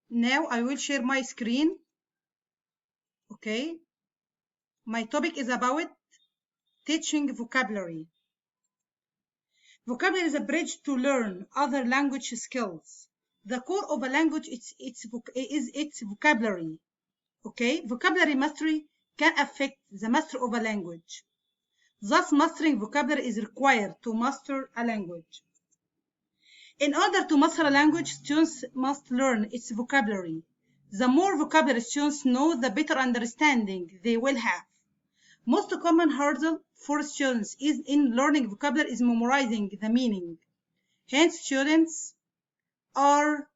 Now I will share my screen. Okay. My topic is about teaching vocabulary. Vocabulary is a bridge to learn other language skills. The core of a language is its vocabulary. Okay. Vocabulary mastery can affect the mastery of a language. Thus, mastering vocabulary is required to master a language. In order to master a language, students must learn its vocabulary. The more vocabulary students know, the better understanding they will have. Most common hurdle for students in learning vocabulary is memorizing the meaning. Hence, students are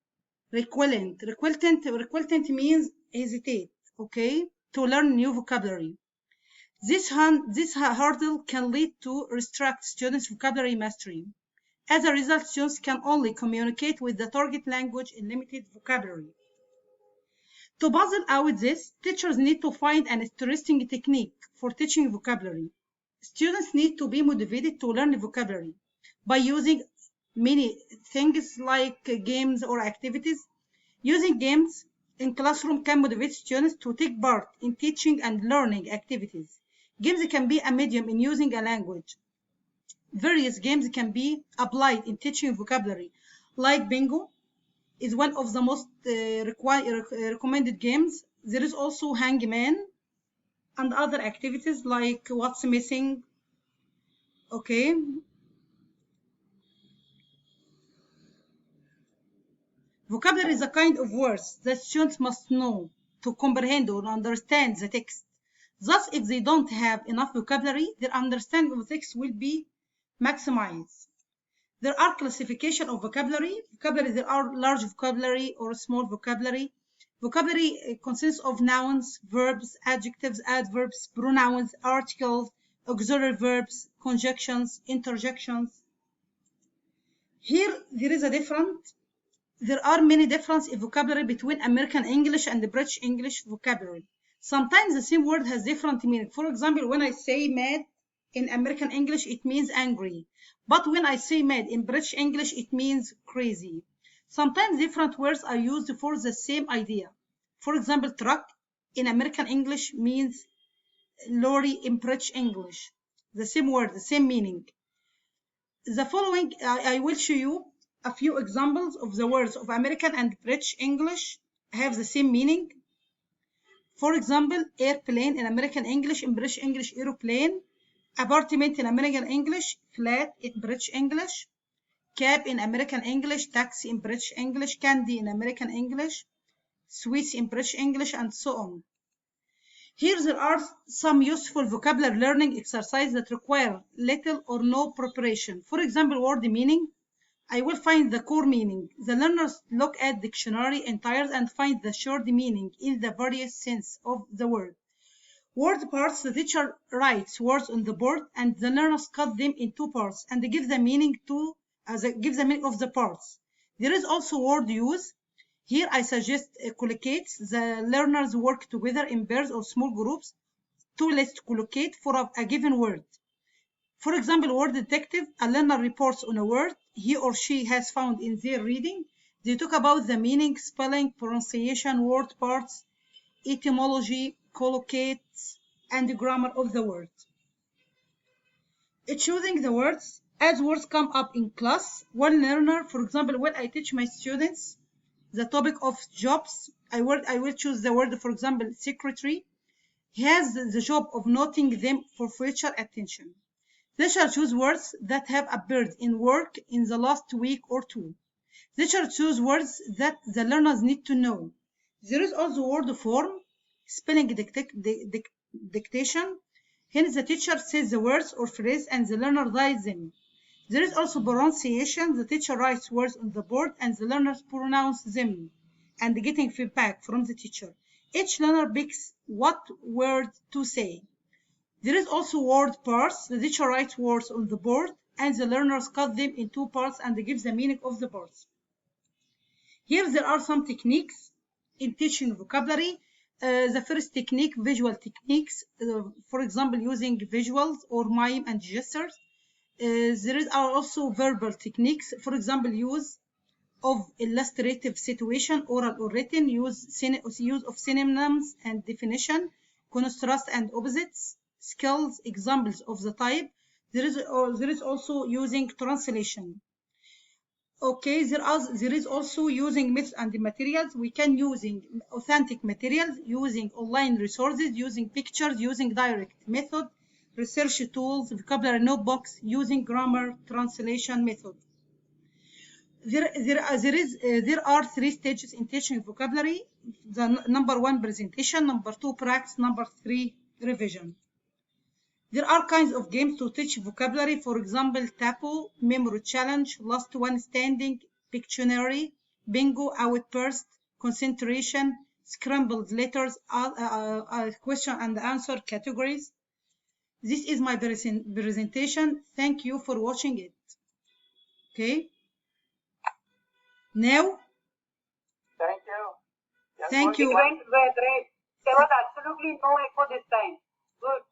reluctant. Reluctant means hesitate, okay, to learn new vocabulary. This hurdle can lead to restrict students' vocabulary mastery. As a result, students can only communicate with the target language in limited vocabulary. To puzzle out this, teachers need to find an interesting technique for teaching vocabulary. Students need to be motivated to learn vocabulary by using many things like games or activities. Using games in classroom can motivate students to take part in teaching and learning activities. Games can be a medium in using a language. Various games can be applied in teaching vocabulary, like bingo is one of the most recommended games. There is also hangman and other activities like what's missing. Okay. Vocabulary is a kind of words that students must know to comprehend or understand the text. Thus, if they don't have enough vocabulary, their understanding of the text will be maximized. There are classification of vocabulary. There are large vocabulary or small vocabulary. Vocabulary consists of nouns, verbs, adjectives, adverbs, pronouns, articles, auxiliary verbs, conjunctions, interjections. Here, there are many differences in vocabulary between American English and the British English vocabulary. Sometimes the same word has different meaning. For example, when I say mad in American English, it means angry. But when I say mad in British English, it means crazy. Sometimes different words are used for the same idea. For example, truck in American English means lorry in British English. The same word, the same meaning. The following, I will show you a few examples of the words of American and British English have the same meaning. For example, airplane in American English, in British English, aeroplane. Apartment in American English, flat in British English. Cab in American English, taxi in British English, candy in American English, sweets in British English, and so on. Here there are some useful vocabulary learning exercises that require little or no preparation. For example, word meaning. I will find the core meaning. The learners look at dictionary entires and find the short meaning in the various sense of the word. Word parts, the teacher writes words on the board and the learners cut them in two parts and give the meaning of the parts. There is also word use. Here I suggest collocates. The learners work together in pairs or small groups to list collocate for a given word. For example, word detective, a learner reports on a word he or she has found in their reading. They talk about the meaning, spelling, pronunciation, word parts, etymology, collocates, and the grammar of the word. Choosing the words. As words come up in class, one learner, for example, when I teach my students the topic of jobs, I will choose the word, for example, secretary. He has the job of noting them for future attention. They shall choose words that have appeared in work in the last week or two. They shall choose words that the learners need to know. There is also word form, spelling dictation. Hence, the teacher says the words or phrase and the learner writes them. There is also pronunciation. The teacher writes words on the board and the learners pronounce them and getting feedback from the teacher. Each learner picks what word to say. There is also word parts. The teacher writes words on the board and the learners cut them in two parts and gives the meaning of the parts. Here there are some techniques in teaching vocabulary. The first technique, visual techniques, for example, using visuals or mime and gestures. There are also verbal techniques, for example, use of illustrative situation, oral or written, use of synonyms and definition, contrast and opposites, skills, examples of the type. There is also using translation. Okay, there is also using methods and materials. We can using authentic materials, using online resources, using pictures, using direct method, research tools, vocabulary notebooks, using grammar translation method. There are 3 stages in teaching vocabulary. The number 1, presentation, number 2, practice, number 3, revision. There are kinds of games to teach vocabulary. For example, taboo, memory challenge, last one standing, Pictionary, bingo, outburst, concentration, scrambled letters, question and answer categories. This is my presentation. Thank you for watching it. Okay. Now. Thank you. Thank you. It went great. There was absolutely no echo this time. Good.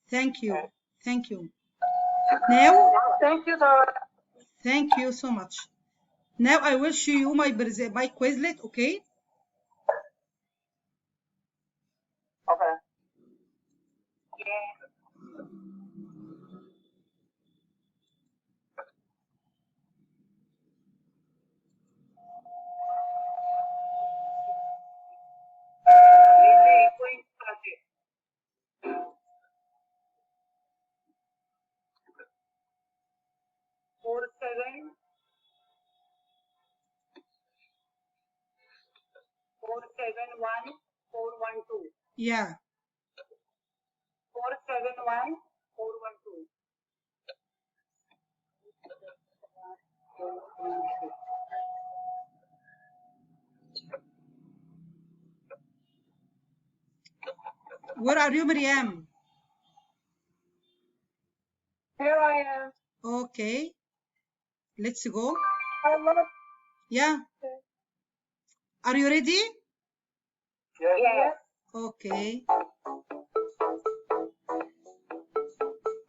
Thank you. Thank you. Now. Thank you, sir. Thank you so much. Now I will show you my Quizlet, okay? Okay. Yeah. Really echoing started. 47 471 412. Yeah. 471 412. Where are you, Miriam? Here I am. Okay. Let's go. Hello. Yeah. Are you ready? Yes. Okay.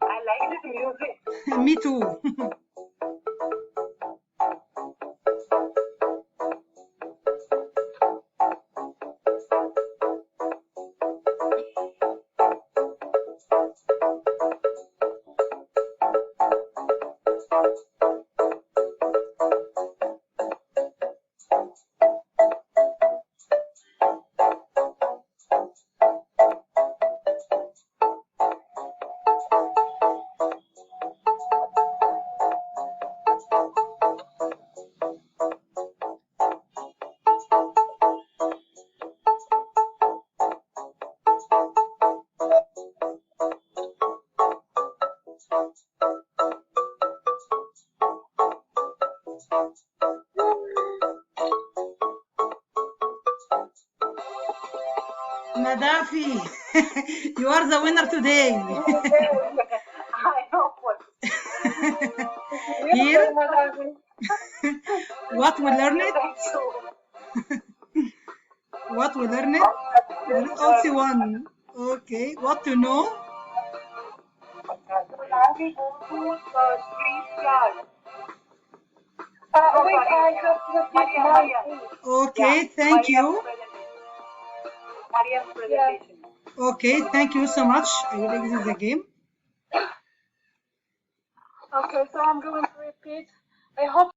I like this music. Me too. Madafi, you are the winner today. I know what. Here, what we learned? What we learned? There is also one. Okay, what to know? Now we go to street yard. Okay, thank you. Mariam's presentation. Okay, thank you so much. I will exit the game. Okay, so I'm going to repeat. I hope